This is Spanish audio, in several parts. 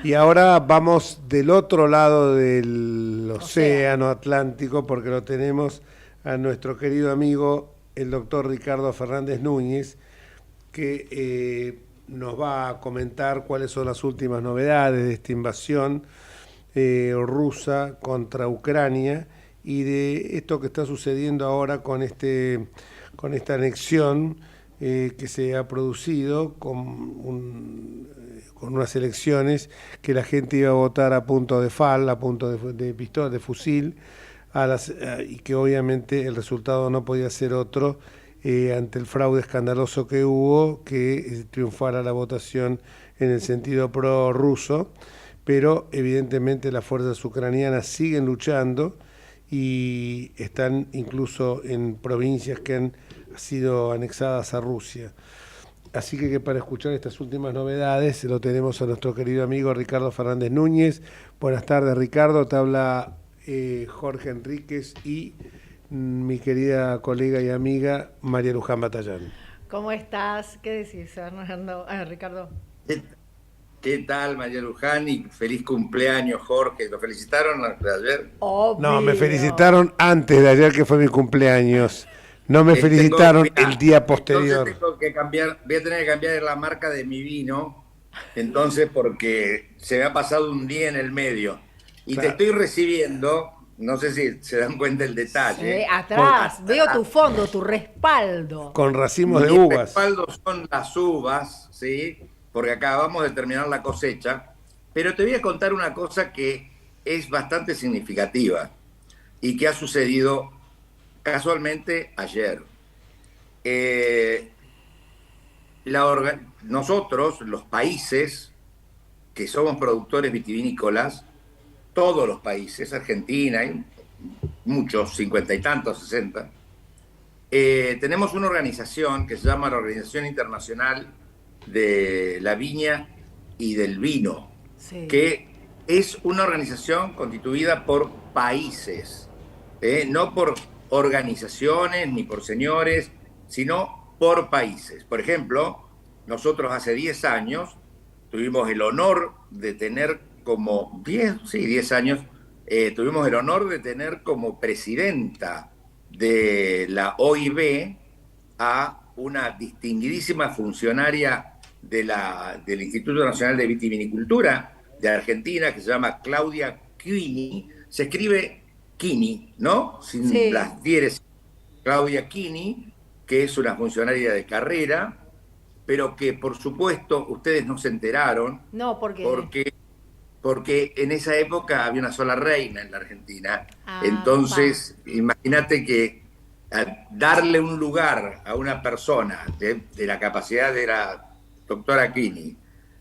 Y ahora vamos del otro lado del océano Atlántico porque lo tenemos a nuestro querido amigo, el doctor Ricardo Fernández Núñez, que nos va a comentar cuáles son las últimas novedades de esta invasión rusa contra Ucrania y de esto que está sucediendo ahora con esta anexión que se ha producido con unas elecciones que la gente iba a votar a punto de FAL, a punto de pistola, de fusil, y que obviamente el resultado no podía ser otro ante el fraude escandaloso que hubo, que triunfara la votación en el sentido pro-ruso, pero evidentemente las fuerzas ucranianas siguen luchando y están incluso en provincias que han sido anexadas a Rusia. Así que para escuchar estas últimas novedades lo tenemos a nuestro querido amigo Ricardo Fernández Núñez. Buenas tardes, Ricardo, te habla Jorge Enríquez y mi querida colega y amiga María Luján Batallán. ¿Cómo estás? ¿Qué decís, Fernando? Ricardo. ¿Qué, qué tal, María Luján? Y feliz cumpleaños, Jorge. ¿Lo felicitaron ayer? No, me Obvio. felicitaron antes de ayer que fue mi cumpleaños. No me felicitaron el Mira, día entonces posterior. tengo que cambiar, voy a tener que cambiar la marca de mi vino, entonces porque se me ha pasado un día en el medio. Y te Claro, estoy recibiendo, no sé si se dan cuenta el Sí, detalle, con, atrás, veo tu fondo, tu respaldo. con racimos de mi uvas. respaldo son las uvas, ¿sí? Porque acabamos de terminar la cosecha, pero te voy a contar una cosa que es bastante significativa y que ha sucedido casualmente ayer. Eh, nosotros, los países que somos productores vitivinícolas, todos los países, Argentina, hay muchos, 50 y tantos, 60, tenemos una organización que se llama la Organización Internacional de la Viña y del Vino, Sí. que es una organización constituida por países, no por organizaciones ni por señores, sino por países. Por ejemplo, nosotros hace 10 años tuvimos el honor de tener como 10, sí, 10 años, tuvimos el honor de tener como presidenta de la OIB a una distinguidísima funcionaria del Instituto Nacional de Vitivinicultura de Argentina, que se llama Claudia Chini. Se escribe Chini, ¿no? Sin Sí. las diéresis. Claudia Chini, que es una funcionaria de carrera, pero que por supuesto ustedes no se enteraron No, porque. porque, porque en esa época había una sola reina en la Argentina. Ah, pa. Entonces, imagínate que darle un lugar a una persona de la capacidad de la doctora Kini,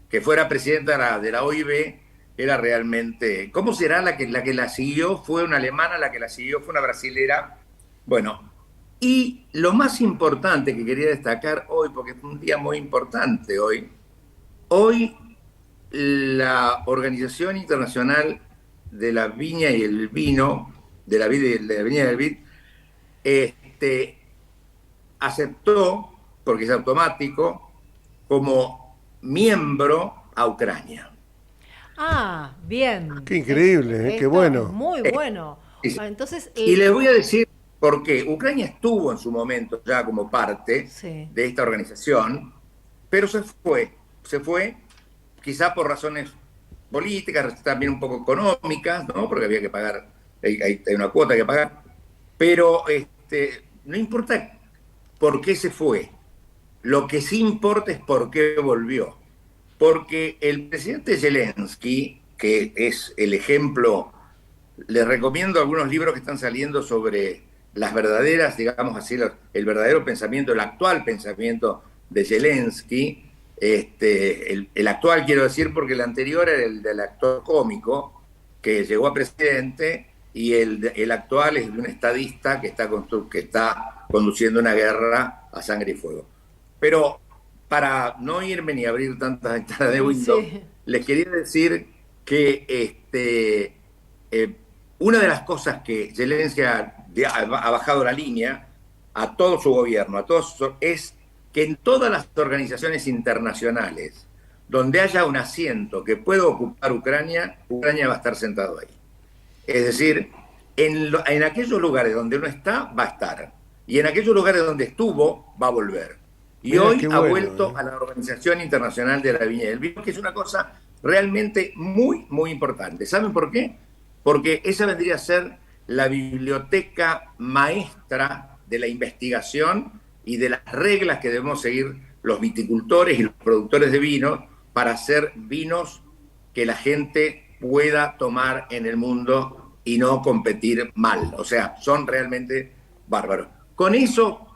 que fuera presidenta de la OIB, era realmente... ¿Cómo será la que la siguió? Fue una alemana, la que la siguió fue una brasilera. Bueno, y lo más importante que quería destacar hoy, porque es un día muy importante hoy la Organización Internacional de la Viña y el Vino, de la Viña y el Vid, este, aceptó, porque es automático, como miembro a Ucrania. Ah, bien. Qué increíble, qué Esto es bueno. muy bueno. Y Ah, entonces, les voy a decir por qué. Ucrania estuvo en su momento ya como parte sí. de esta organización, pero se fue quizá por razones políticas, también un poco económicas, ¿no? Porque había que pagar, hay una cuota que pagar, pero no importa por qué se fue, lo que sí importa es por qué volvió. Porque el presidente Zelensky, que es el ejemplo, les recomiendo algunos libros que están saliendo sobre las verdaderas, digamos así, el verdadero pensamiento, el actual pensamiento de Zelensky. El actual quiero decir porque el anterior era el del actor cómico que llegó a presidente y el actual es de un estadista que está conduciendo una guerra a sangre y fuego. Pero para no irme ni abrir tantas ventanas de Windows, Sí. les quería decir que eh, una de las cosas que Zelensky ha bajado la línea a todo su gobierno, es que en todas las organizaciones internacionales donde haya un asiento que pueda ocupar Ucrania, Ucrania va a estar sentado ahí. Es decir, en aquellos lugares donde no está, va a estar. Y en aquellos lugares donde estuvo, va a volver. Y Mirá, hoy qué ha bueno, vuelto a la Organización Internacional de la Viña del Vino, que es una cosa realmente muy, muy importante. ¿Saben por qué? Porque esa vendría a ser la biblioteca maestra de la investigación y de las reglas que debemos seguir los viticultores y los productores de vino para hacer vinos que la gente pueda tomar en el mundo y no competir mal. O sea, son realmente bárbaros. Con eso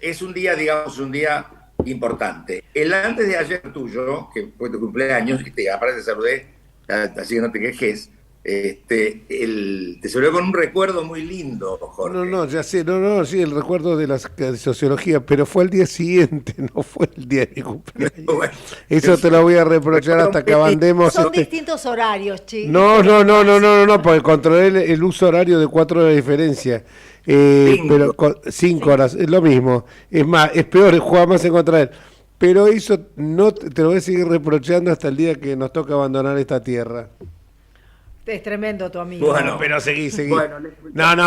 es un día, digamos, un día importante. El antes de ayer tuyo, que fue tu cumpleaños, y te aparte saludé, así que no te quejes, te saludé con un recuerdo muy lindo, Jorge. No, ya sé, sí, el recuerdo de sociología, pero fue el día siguiente, no fue el día de mi cumpleaños. Bueno, Eso te lo voy a reprochar hasta que abandemos. Son distintos horarios, chicos. No, porque controlé el uso horario de 4 horas de diferencia. Pero 5 horas, es lo mismo. Es más, es peor, juega más en contra de él. Pero eso no te lo voy a seguir reprochando hasta el día que nos toca abandonar esta tierra. Es tremendo tu amigo. Bueno, Pero seguí. Bueno,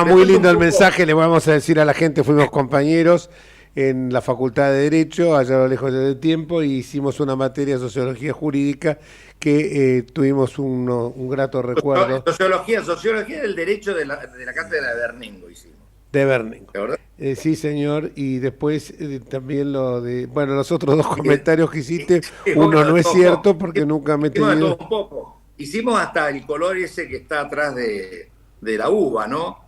Muy lindo el mensaje, le vamos a decir a la gente, fuimos compañeros en la Facultad de Derecho, allá a lo lejos del tiempo, y hicimos una materia de sociología jurídica que tuvimos un grato recuerdo. Sociología del derecho de la cátedra de Bernengo hicimos. De Bernengo. ¿De verdad? Sí, señor, y después también lo de, bueno, los otros dos comentarios que hiciste, uno no es cierto porque nunca me he Hicimos de tenido... todo un poco. Hicimos hasta el color ese que está atrás de la uva, ¿no?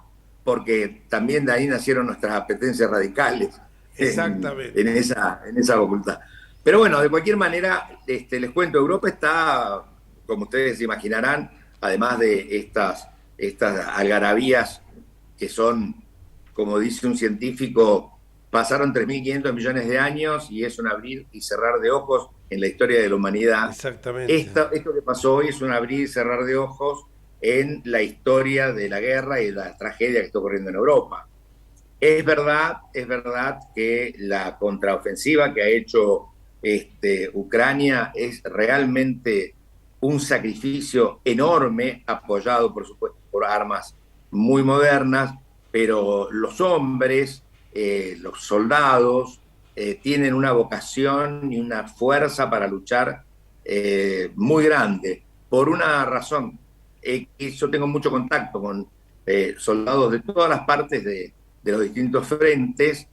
Porque también de ahí nacieron nuestras apetencias radicales. Exactamente. En esa facultad. Pero bueno, de cualquier manera, les cuento, Europa está, como ustedes imaginarán, además de estas algarabías que son, como dice un científico, pasaron 3.500 millones de años y es un abrir y cerrar de ojos en la historia de la humanidad. Exactamente. Esto que pasó hoy es un abrir y cerrar de ojos en la historia de la guerra y la tragedia que está ocurriendo en Europa. Es verdad que la contraofensiva que ha hecho Ucrania es realmente un sacrificio enorme, apoyado, por supuesto, por armas muy modernas, pero los hombres, los soldados, tienen una vocación y una fuerza para luchar muy grande. Por una razón, yo tengo mucho contacto con soldados de todas las partes de los distintos frentes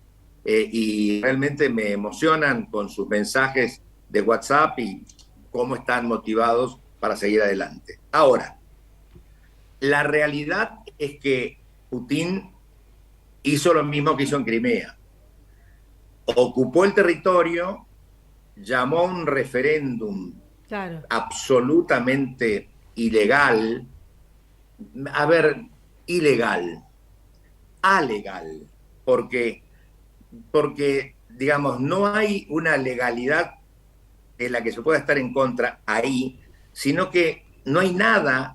y realmente me emocionan con sus mensajes de WhatsApp y cómo están motivados para seguir adelante. Ahora, la realidad es que Putin hizo lo mismo que hizo en Crimea. Ocupó el territorio, llamó a un referéndum absolutamente ilegal, alegal, porque digamos, no hay una legalidad en la que se pueda estar en contra ahí, sino que no hay nada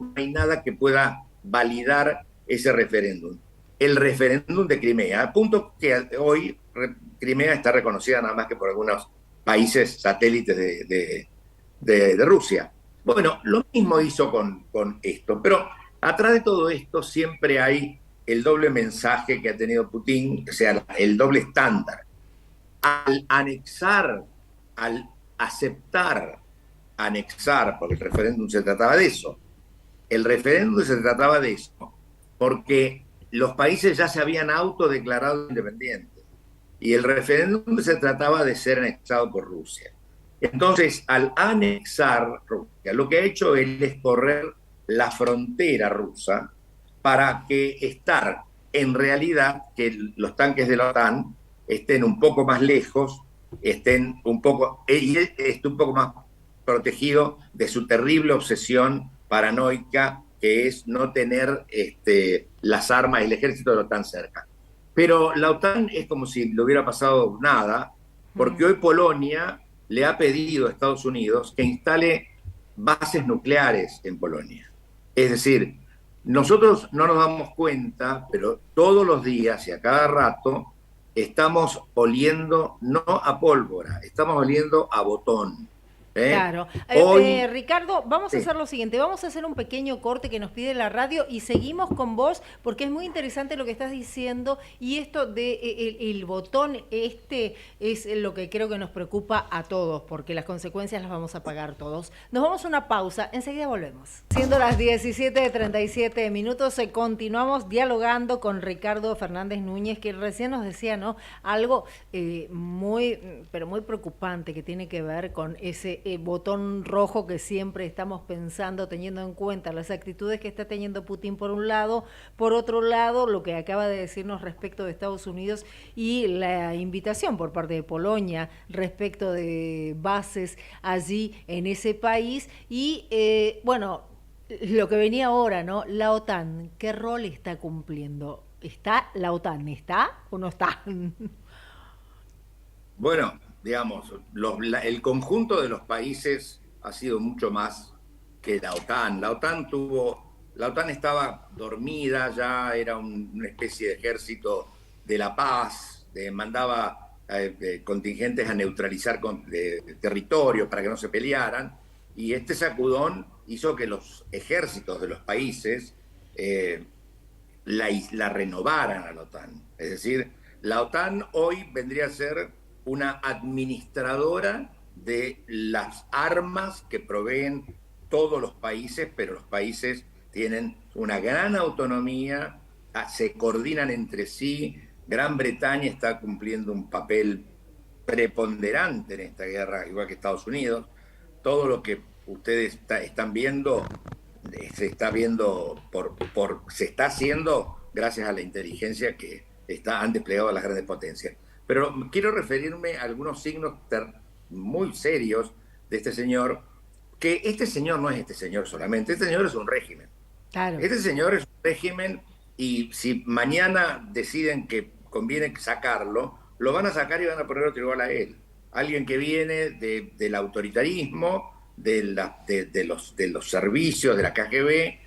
que pueda validar ese referéndum. El referéndum de Crimea, al punto que hoy Crimea está reconocida nada más que por algunos países satélites de Rusia. Bueno, lo mismo hizo con esto, pero atrás de todo esto siempre hay el doble mensaje que ha tenido Putin, o sea, el doble estándar. Al aceptar, porque el referéndum se trataba de eso. El referéndum se trataba de eso, porque los países ya se habían autodeclarado independientes y el referéndum se trataba de ser anexado por Rusia. Entonces, al anexar Rusia, lo que ha hecho él es correr la frontera rusa para que en realidad, que los tanques de la OTAN estén un poco más lejos, esté un poco más protegido de su terrible obsesión paranoica, que es no tener las armas y el ejército de la OTAN cerca. Pero la OTAN es como si le hubiera pasado nada, porque hoy Polonia le ha pedido a Estados Unidos que instale bases nucleares en Polonia. Es decir, nosotros no nos damos cuenta, pero todos los días y a cada rato estamos oliendo no a pólvora, estamos oliendo a botón. Claro. Hoy, Ricardo, vamos a sí, hacer lo siguiente, vamos a hacer un pequeño corte que nos pide la radio y seguimos con vos porque es muy interesante lo que estás diciendo y esto de el botón este es lo que creo que nos preocupa a todos porque las consecuencias las vamos a pagar todos. Nos vamos a una pausa, enseguida volvemos. Siendo las 17:37 minutos, continuamos dialogando con Ricardo Fernández Núñez que recién nos decía, ¿no? Algo pero muy preocupante que tiene que ver con ese botón rojo que siempre estamos pensando, teniendo en cuenta las actitudes que está teniendo Putin por un lado, por otro lado, lo que acaba de decirnos respecto de Estados Unidos y la invitación por parte de Polonia respecto de bases allí en ese país y, bueno, lo que venía ahora, ¿no? La OTAN, ¿qué rol está cumpliendo? ¿Está la OTAN? ¿Está o no está? bueno, digamos, el conjunto de los países ha sido mucho más que la OTAN. La OTAN estaba dormida, ya era una especie de ejército de la paz, mandaba contingentes a neutralizar territorios para que no se pelearan, y este sacudón hizo que los ejércitos de los países la renovaran a la OTAN. Es decir, la OTAN hoy vendría a ser una administradora de las armas que proveen todos los países, pero los países tienen una gran autonomía, se coordinan entre sí. Gran Bretaña está cumpliendo un papel preponderante en esta guerra, igual que Estados Unidos. Todo lo que ustedes están viendo se está viendo se está haciendo gracias a la inteligencia que han desplegado las grandes potencias. Pero quiero referirme a algunos signos muy serios de este señor, que este señor no es este señor solamente, este señor es un régimen. Claro. Este señor es un régimen y si mañana deciden que conviene sacarlo, lo van a sacar y van a poner otro igual a él. Alguien que viene del autoritarismo, de los servicios de la KGB,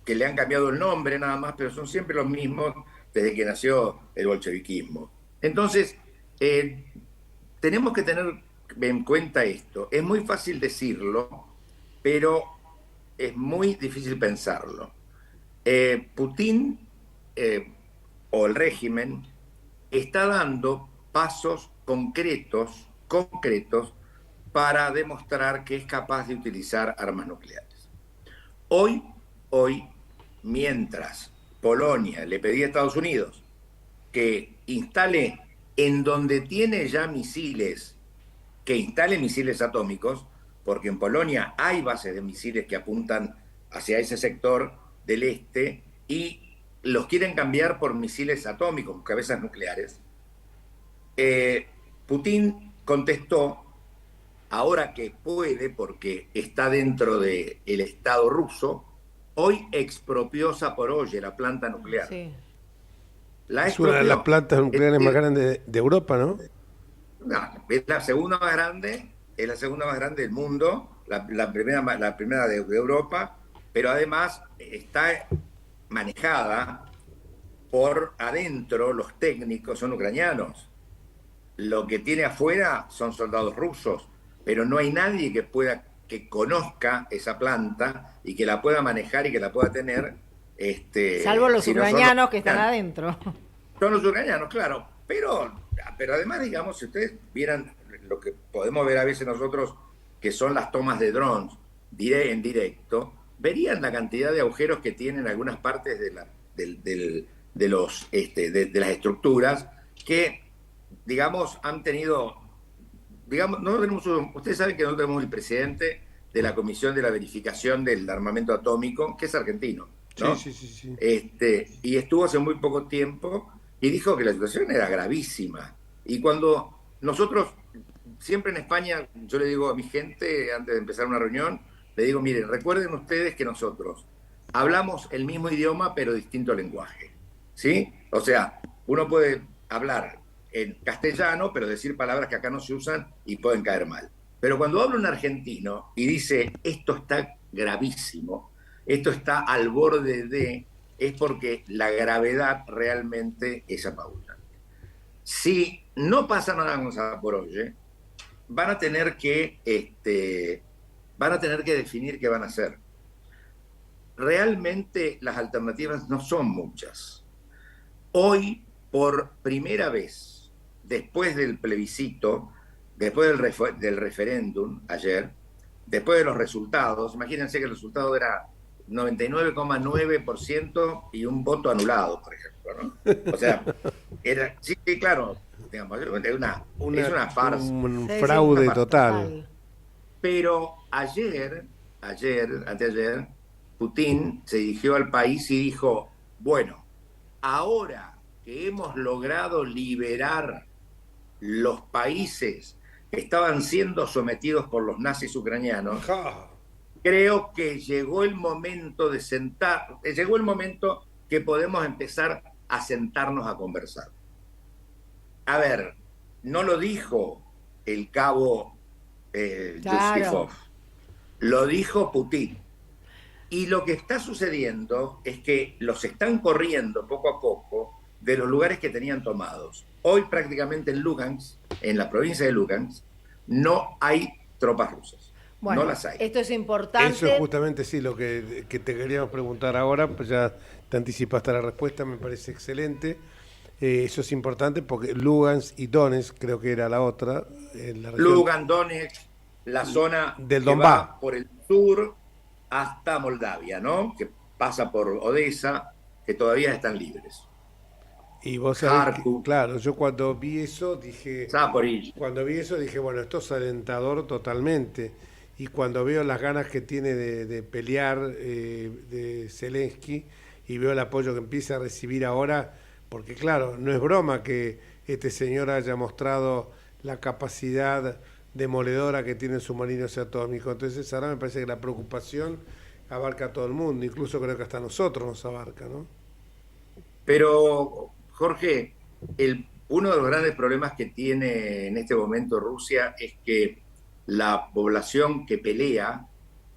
que le han cambiado el nombre nada más, pero son siempre los mismos desde que nació el bolcheviquismo. Entonces, tenemos que tener en cuenta esto. Es muy fácil decirlo, pero es muy difícil pensarlo. Putin o el régimen está dando pasos concretos para demostrar que es capaz de utilizar armas nucleares. Hoy, mientras Polonia le pedía a Estados Unidos que instale en donde tiene ya misiles, que instale misiles atómicos, porque en Polonia hay bases de misiles que apuntan hacia ese sector del este y los quieren cambiar por misiles atómicos, cabezas nucleares. Putin contestó, ahora que puede, porque está dentro del Estado ruso, hoy expropió Zaporozhia, la planta nuclear. Sí. La Es una de las expropió. plantas nucleares más grandes de Europa, ¿no? No, es la segunda más grande, es la segunda más grande del mundo, la primera de Europa, pero además está manejada por adentro, los técnicos son ucranianos. Lo que tiene afuera son soldados rusos, pero no hay nadie que conozca esa planta y que la pueda manejar y que la pueda tener. Salvo los si no ucranianos que están adentro. Son los ucranianos, claro, pero además, digamos, si ustedes vieran lo que podemos ver a veces nosotros, que son las tomas de drones en directo, verían la cantidad de agujeros que tienen algunas partes de las estructuras que, digamos, han tenido, digamos, ustedes saben que no tenemos el presidente de la Comisión de la Verificación del Armamento Atómico, que es argentino, ¿no? Sí. Y estuvo hace muy poco tiempo y dijo que la situación era gravísima. Y cuando nosotros, siempre en España, yo le digo a mi gente, antes de empezar una reunión, le digo, miren, recuerden ustedes que nosotros hablamos el mismo idioma, pero distinto lenguaje, ¿sí? O sea, uno puede hablar en castellano, pero decir palabras que acá no se usan y pueden caer mal. Pero cuando habla un argentino y dice, esto está gravísimo, esto está al borde de, es porque la gravedad realmente es apabullante. Si no pasa nada con Zaporozhye, van a tener que, van a tener que definir qué van a hacer. Realmente las alternativas no son muchas. Hoy, por primera vez, después del plebiscito, después del referéndum ayer, después de los resultados, imagínense que el resultado era 99,9% y un voto anulado, por ejemplo, ¿no? O sea, era, sí, claro, digamos, es una farsa. Un fraude total. Pero anteayer, Putin se dirigió al país y dijo, bueno, ahora que hemos logrado liberar los países que estaban siendo sometidos por los nazis ucranianos, creo que llegó el momento llegó el momento que podemos empezar a sentarnos a conversar. A ver, no lo dijo el cabo Yusifov, lo dijo Putin. Y lo que está sucediendo es que los están corriendo poco a poco de los lugares que tenían tomados. Hoy prácticamente en Lugansk, en la provincia de Lugansk, no hay tropas rusas. Bueno, no las hay. Esto es importante. Eso es justamente sí lo que te queríamos preguntar ahora, pues ya te anticipaste la respuesta, me parece excelente. Eso es importante porque Lugansk y Donetsk, creo que era la otra. La región Lugansk, Donetsk, la zona del que Donbass va por el sur hasta Moldavia, ¿no? Que pasa por Odessa, que todavía están libres. Y vos sabés que, claro, yo cuando vi eso dije, bueno, esto es alentador totalmente. Y cuando veo las ganas que tiene de pelear de Zelensky y veo el apoyo que empieza a recibir ahora, porque claro, no es broma que este señor haya mostrado la capacidad demoledora que tiene el submarino atómico. Entonces ahora me parece que la preocupación abarca a todo el mundo, incluso creo que hasta a nosotros nos abarca, ¿no? Pero, Jorge, uno de los grandes problemas que tiene en este momento Rusia es que la población que pelea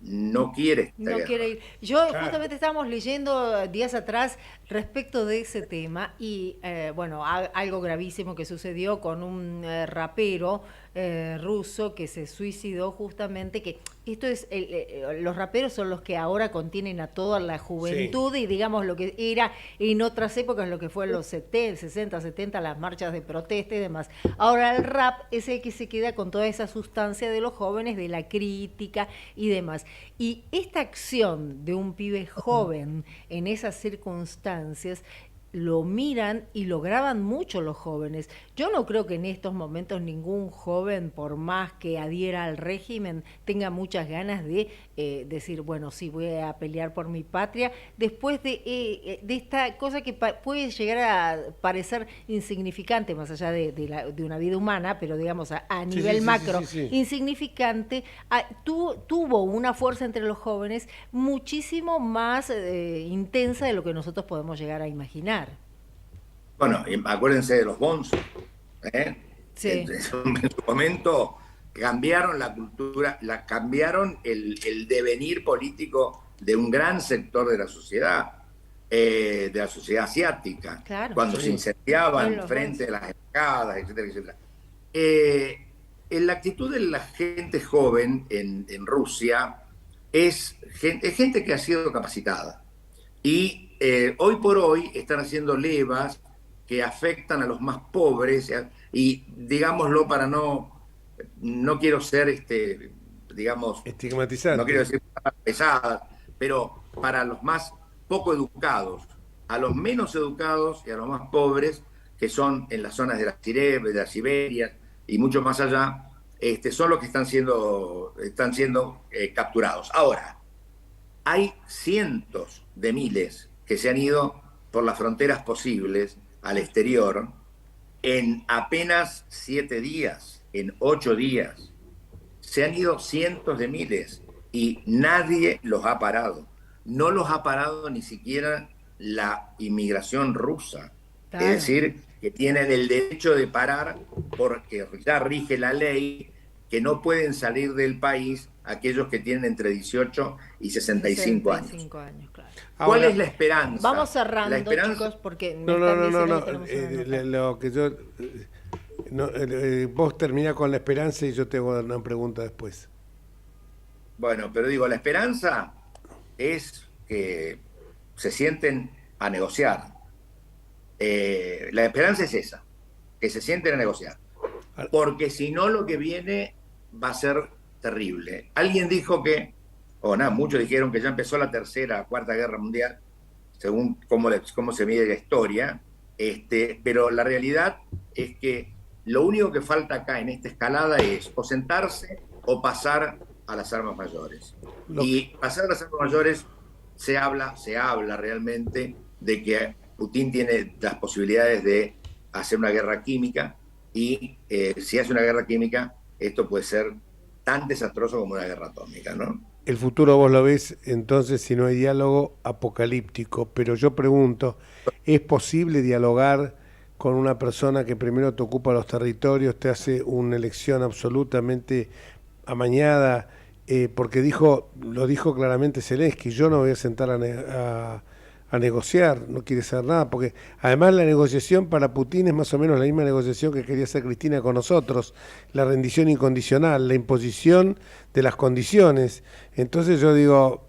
no quiere esta guerra. Quiere ir. Yo justamente estábamos leyendo días atrás respecto de ese tema y bueno, algo gravísimo que sucedió con un rapero ruso que se suicidó justamente, que esto es, los raperos son los que ahora contienen a toda la juventud y digamos lo que era en otras épocas, lo que fue en los 70, 60, 70, las marchas de protesta y demás. Ahora el rap es el que se queda con toda esa sustancia de los jóvenes, de la crítica y demás. Y esta acción de un pibe joven en esas circunstancias lo miran y lo graban mucho los jóvenes. Yo no creo que en estos momentos ningún joven, por más que adhiera al régimen, tenga muchas ganas de decir, bueno, sí, voy a pelear por mi patria, después de esta cosa que puede llegar a parecer insignificante, más allá de una vida humana, pero digamos a nivel macro, insignificante, tuvo una fuerza entre los jóvenes muchísimo más intensa de lo que nosotros podemos llegar a imaginar. Bueno, acuérdense de los bonzos, Sí. En su momento cambiaron la cultura, cambiaron el devenir político de un gran sector de la sociedad asiática, cuando se incendiaban frente a las embajadas, etcétera, etcétera. La actitud de la gente joven en Rusia es gente que ha sido capacitada y hoy por hoy están haciendo levas que afectan a los más pobres y digámoslo para no quiero ser digamos estigmatizante, no quiero decir pesadas, pero para los más poco educados, a los menos educados y a los más pobres, que son en las zonas de la Siberia y mucho más allá, son los que están siendo capturados. Ahora, hay cientos de miles que se han ido por las fronteras posibles al exterior en apenas 7 días, en 8 días. Se han ido cientos de miles y nadie los ha parado. No los ha parado ni siquiera la inmigración rusa. Claro. Es decir, que tienen el derecho de parar porque ya rige la ley que no pueden salir del país aquellos que tienen entre 18 y 65 años. Claro. ¿Cuál es la esperanza? Vamos cerrando, chicos, porque no. Lo que yo No, vos terminás con la esperanza y yo te hago una pregunta después. Bueno, pero digo, la esperanza es que se sienten a negociar. La esperanza es esa, que se sienten a negociar. Porque si no, lo que viene va a ser terrible. Alguien dijo que, o nada, muchos dijeron que ya empezó la tercera, cuarta guerra mundial, según cómo se mide la historia, pero la realidad es que lo único que falta acá en esta escalada es o sentarse o pasar a las armas mayores. Y pasar a las armas mayores se habla realmente de que Putin tiene las posibilidades de hacer una guerra química y si hace una guerra química, esto puede ser tan desastroso como una guerra atómica, ¿no? El futuro vos lo ves, entonces, si no hay diálogo, apocalíptico. Pero yo pregunto, ¿es posible dialogar con una persona que primero te ocupa los territorios, te hace una elección absolutamente amañada? Porque lo dijo claramente Zelensky, yo no voy a sentar a negociar, no quiere hacer nada, porque además la negociación para Putin es más o menos la misma negociación que quería hacer Cristina con nosotros, la rendición incondicional, la imposición de las condiciones. Entonces yo digo,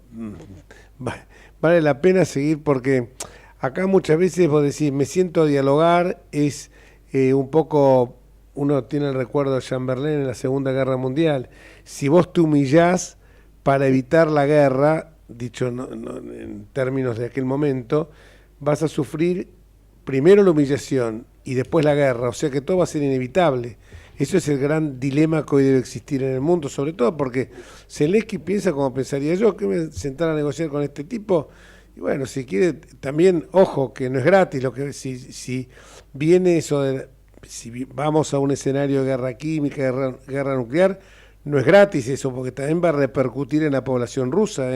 vale la pena seguir, porque acá muchas veces vos decís, me siento a dialogar, es un poco, uno tiene el recuerdo de Chamberlain en la Segunda Guerra Mundial, si vos te humillás para evitar la guerra, dicho en términos de aquel momento, vas a sufrir primero la humillación y después la guerra, o sea que todo va a ser inevitable. Eso es el gran dilema que hoy debe existir en el mundo, sobre todo porque Zelensky piensa como pensaría yo, que me sentar a negociar con este tipo, y bueno, si quiere, también, ojo, que no es gratis, si viene eso de, si vamos a un escenario de guerra química, guerra nuclear, no es gratis eso, porque también va a repercutir en la población rusa,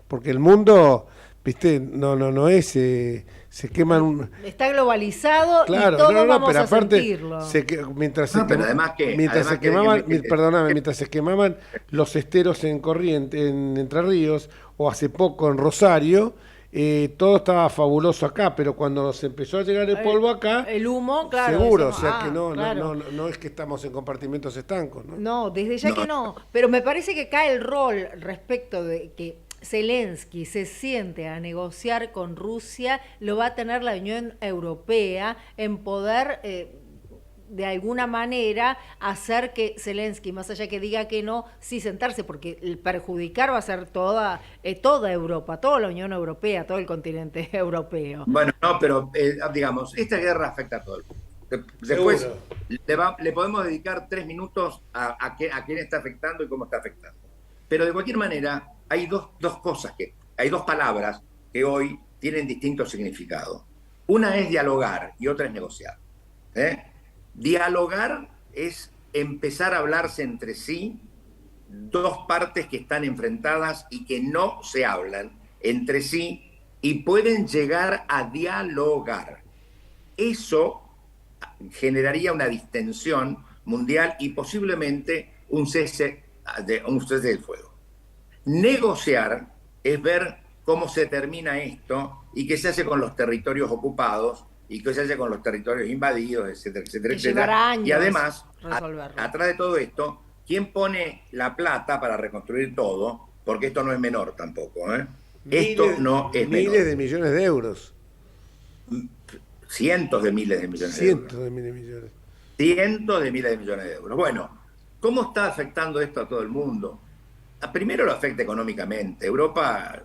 porque el mundo, viste, no es, se queman está globalizado, claro, y todos vamos a sentirlo. Mientras se quemaban los esteros en Corrientes, en Entre Ríos, o hace poco en Rosario, todo estaba fabuloso acá, pero cuando nos empezó a llegar el polvo acá, el humo, claro, seguro, decimos, o sea que no es que estamos en compartimentos estancos, ¿no? No, desde ya que no, pero me parece que cae el rol respecto de que Zelensky se siente a negociar con Rusia, lo va a tener la Unión Europea en poder de alguna manera hacer que Zelensky, más allá que diga que no, sí sentarse, porque el perjudicar va a ser toda Europa, toda la Unión Europea, todo el continente europeo. Bueno, no, pero digamos, esta guerra afecta a todo el mundo. Después le podemos dedicar 3 minutos a quién está afectando y cómo está afectando. Pero de cualquier manera, hay hay dos palabras que hoy tienen distinto significado. Una es dialogar y otra es negociar. Dialogar es empezar a hablarse entre sí, dos partes que están enfrentadas y que no se hablan entre sí y pueden llegar a dialogar. Eso generaría una distensión mundial y posiblemente un cese del fuego. Negociar es ver cómo se termina esto y qué se hace con los territorios ocupados y qué se hace con los territorios invadidos, etcétera, etcétera, etcétera. Y además, atrás de todo esto, ¿quién pone la plata para reconstruir todo? Porque esto no es menor tampoco, Esto no es menor. Miles de millones de euros. Cientos de miles de millones de euros. Cientos de miles de millones de euros. Bueno, ¿cómo está afectando esto a todo el mundo? Primero lo afecta económicamente. Europa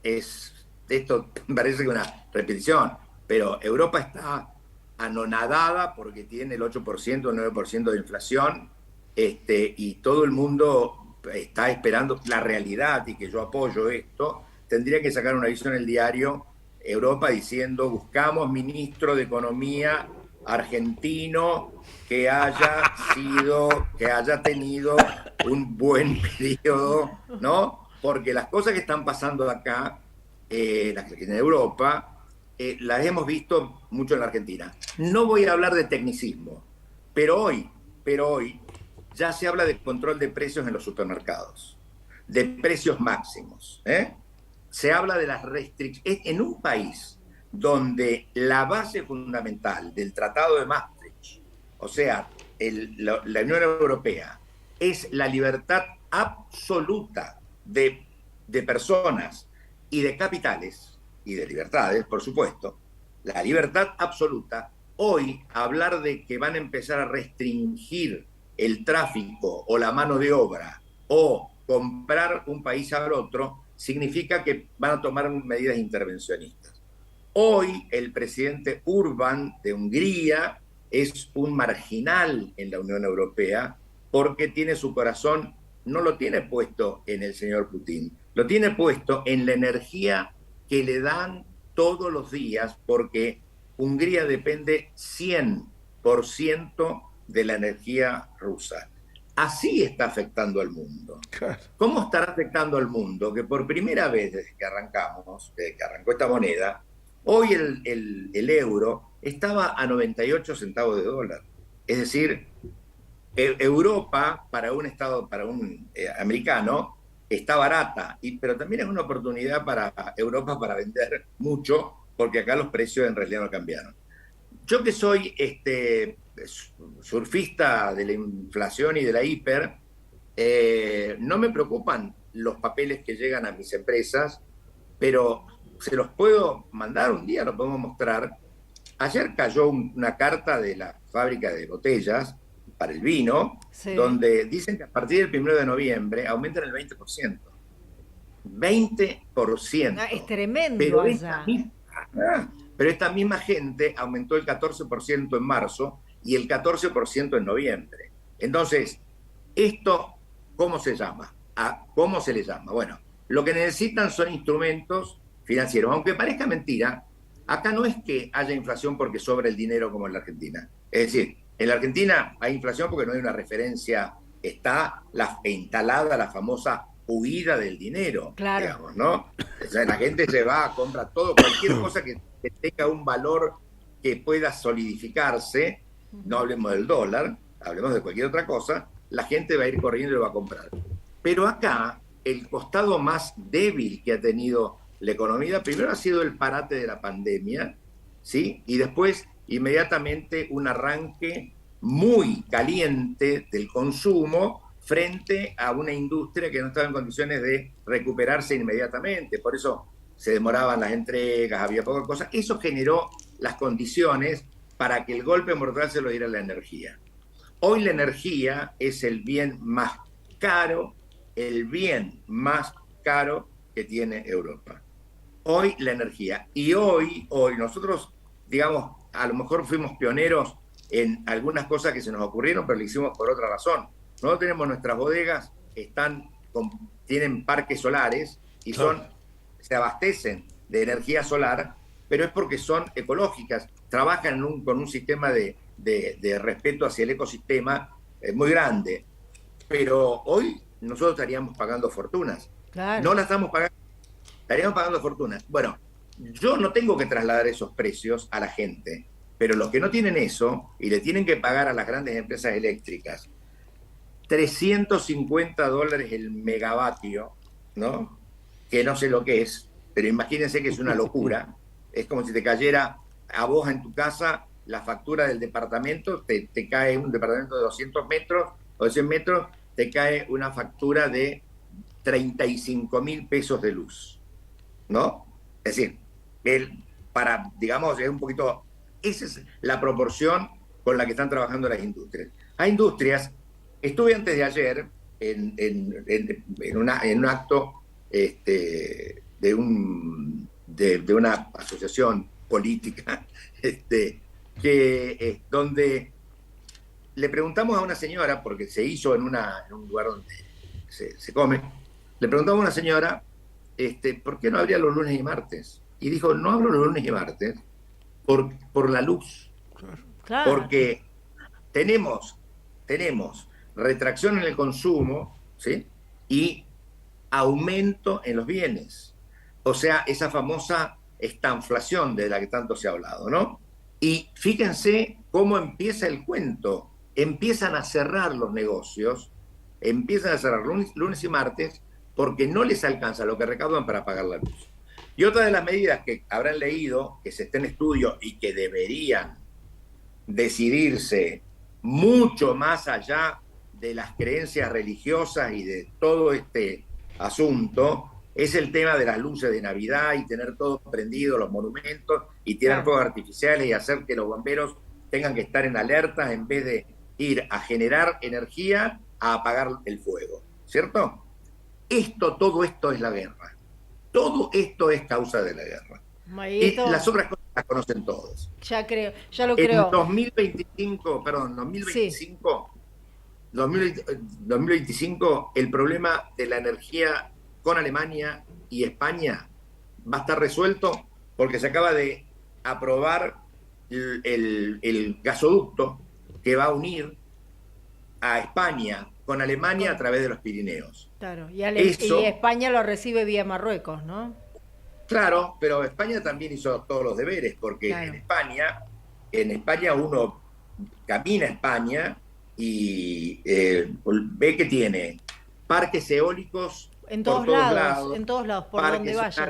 es... Esto parece que una repetición, pero Europa está anonadada porque tiene el 8% o el 9% de inflación, y todo el mundo está esperando la realidad, y que yo apoyo esto. Tendría que sacar una visión en el diario Europa diciendo: buscamos ministro de Economía argentino que haya tenido un buen periodo, ¿no? Porque las cosas que están pasando acá, las que en Europa, las hemos visto mucho en la Argentina. No voy a hablar de tecnicismo, pero hoy ya se habla de control de precios en los supermercados, de precios máximos, Se habla de las restricciones. En un país donde la base fundamental del Tratado de Maastricht, o sea, la Unión Europea, es la libertad absoluta de personas y de capitales, y de libertades, por supuesto, la libertad absoluta. Hoy, hablar de que van a empezar a restringir el tráfico o la mano de obra o comprar un país al otro, significa que van a tomar medidas intervencionistas. Hoy, el presidente Orbán de Hungría es un marginal en la Unión Europea porque tiene su corazón, no lo tiene puesto en el señor Putin, lo tiene puesto en la energía que le dan todos los días, porque Hungría depende 100% de la energía rusa. Así está afectando al mundo. Claro. ¿Cómo estará afectando al mundo? Que por primera vez desde que arrancó esta moneda, hoy el euro estaba a 98 centavos de dólar. Es decir, Europa para un estado, para un americano, está barata, pero también es una oportunidad para Europa para vender mucho, porque acá los precios en realidad no cambiaron. Yo que soy surfista de la inflación y de la hiper, no me preocupan los papeles que llegan a mis empresas, pero se los puedo mandar un día, lo podemos mostrar. Ayer cayó una carta de la fábrica de botellas para el vino, sí, donde dicen que a partir del 1 de noviembre aumentan el 20%. 20%. Ah, es tremendo. Pero esta misma gente aumentó el 14% en marzo y el 14% en noviembre. Entonces, ¿esto cómo se llama? ¿Cómo se le llama? Bueno, lo que necesitan son instrumentos financieros. Aunque parezca mentira, acá no es que haya inflación porque sobra el dinero como en la Argentina. Es decir, en la Argentina hay inflación porque no hay una referencia, está instalada la famosa huida del dinero, claro, digamos, ¿no? O sea, la gente se va, compra todo, cualquier cosa que tenga un valor que pueda solidificarse, no hablemos del dólar, hablemos de cualquier otra cosa, la gente va a ir corriendo y lo va a comprar. Pero acá, el costado más débil que ha tenido la economía, primero ha sido el parate de la pandemia, ¿sí? Y después, inmediatamente, un arranque muy caliente del consumo frente a una industria que no estaba en condiciones de recuperarse inmediatamente. Por eso se demoraban las entregas, había pocas cosas. Eso generó las condiciones para que el golpe mortal se lo diera la energía. Hoy la energía es el bien más caro, que tiene Europa. Hoy la energía. Y hoy nosotros, digamos, a lo mejor fuimos pioneros en algunas cosas que se nos ocurrieron, pero lo hicimos por otra razón. Nosotros tenemos nuestras bodegas, tienen parques solares y se abastecen de energía solar, pero es porque son ecológicas, trabajan con un sistema de respeto hacia el ecosistema muy grande. Pero hoy nosotros estaríamos pagando fortunas. Claro. No la estamos pagando, estaríamos pagando fortunas. Bueno, yo no tengo que trasladar esos precios a la gente, pero los que no tienen eso y le tienen que pagar a las grandes empresas eléctricas $350 el megavatio, ¿no? Que no sé lo que es, pero imagínense que es una locura. Es como si te cayera a vos en tu casa la factura del departamento, te cae un departamento de 200 metros o de 100 metros, te cae una factura de 35.000 pesos de luz, ¿no? Es decir, digamos, es un poquito, esa es la proporción con la que están trabajando las industrias. Hay industrias, estuve antes de ayer en un acto de una asociación política, donde le preguntamos a una señora, porque se hizo en un lugar donde se come, le preguntamos a una señora, ¿por qué no abría los lunes y martes? Y dijo, no abro los lunes y martes por la luz. Claro. Porque tenemos retracción en el consumo, ¿sí? Y aumento en los bienes. O sea, esa famosa estanflación de la que tanto se ha hablado, ¿no? Y fíjense cómo empieza el cuento. Empiezan a cerrar los negocios, empiezan a cerrar lunes y martes porque no les alcanza lo que recaudan para pagar la luz. Y otra de las medidas que habrán leído, que se está en estudio y que deberían decidirse mucho más allá de las creencias religiosas y de todo este asunto, es el tema de las luces de Navidad y tener todo prendido, los monumentos, y tirar fuegos artificiales y hacer que los bomberos tengan que estar en alerta en vez de ir a generar energía a apagar el fuego, ¿cierto? Todo esto es la guerra. Todo esto es causa de la guerra. Y las otras cosas las conocen todos. Ya lo creo. En 2025, 2025, el problema de la energía con Alemania y España va a estar resuelto porque se acaba de aprobar el gasoducto que va a unir a España con Alemania a través de los Pirineos. Claro, y España lo recibe vía Marruecos, ¿no? Claro, pero España también hizo todos los deberes, porque claro, en España uno camina a España y ve que tiene parques eólicos en todos lados, por donde vayas.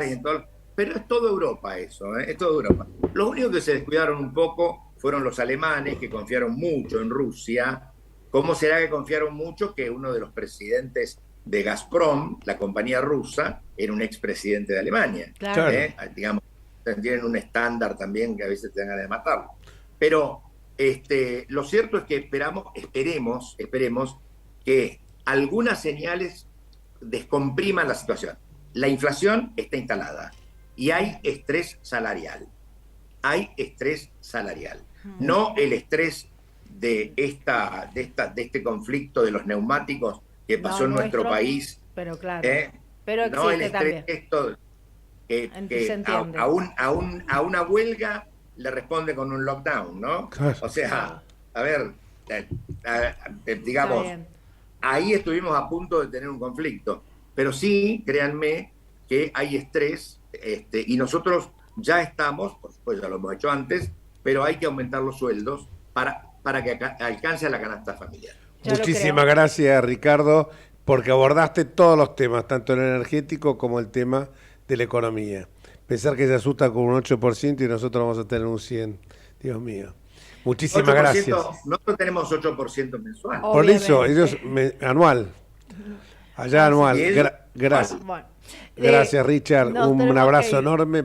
Pero es toda Europa eso, es toda Europa. Los únicos que se descuidaron un poco fueron los alemanes, que confiaron mucho en Rusia. ¿Cómo será que confiaron mucho? Que uno de los presidentes de Gazprom, la compañía rusa, era un expresidente de Alemania. Claro. Digamos, tienen un estándar también que a veces te dan ganas de matarlo. Pero lo cierto es que esperemos que algunas señales descompriman la situación. La inflación está instalada y hay estrés salarial. No el estrés de este conflicto de los neumáticos que pasó en nuestro país. Pero claro, pero existe, no el estrés también. Esto que a una huelga le responde con un lockdown, ¿no? Claro. O sea, a ver, digamos, ahí estuvimos a punto de tener un conflicto, pero sí, créanme que hay estrés, y nosotros ya estamos, por supuesto ya lo hemos hecho antes, pero hay que aumentar los sueldos para que alcance a la canasta familiar. Muchísimas gracias, Ricardo, porque abordaste todos los temas, tanto el energético como el tema de la economía. Pensar que se asusta con un 8% y nosotros vamos a tener un 100%. Dios mío. Muchísimas gracias. Nosotros tenemos 8% mensual. Por eso, ellos anual. Allá anual. Gracias. Bueno, gracias, Richard. Un abrazo enorme.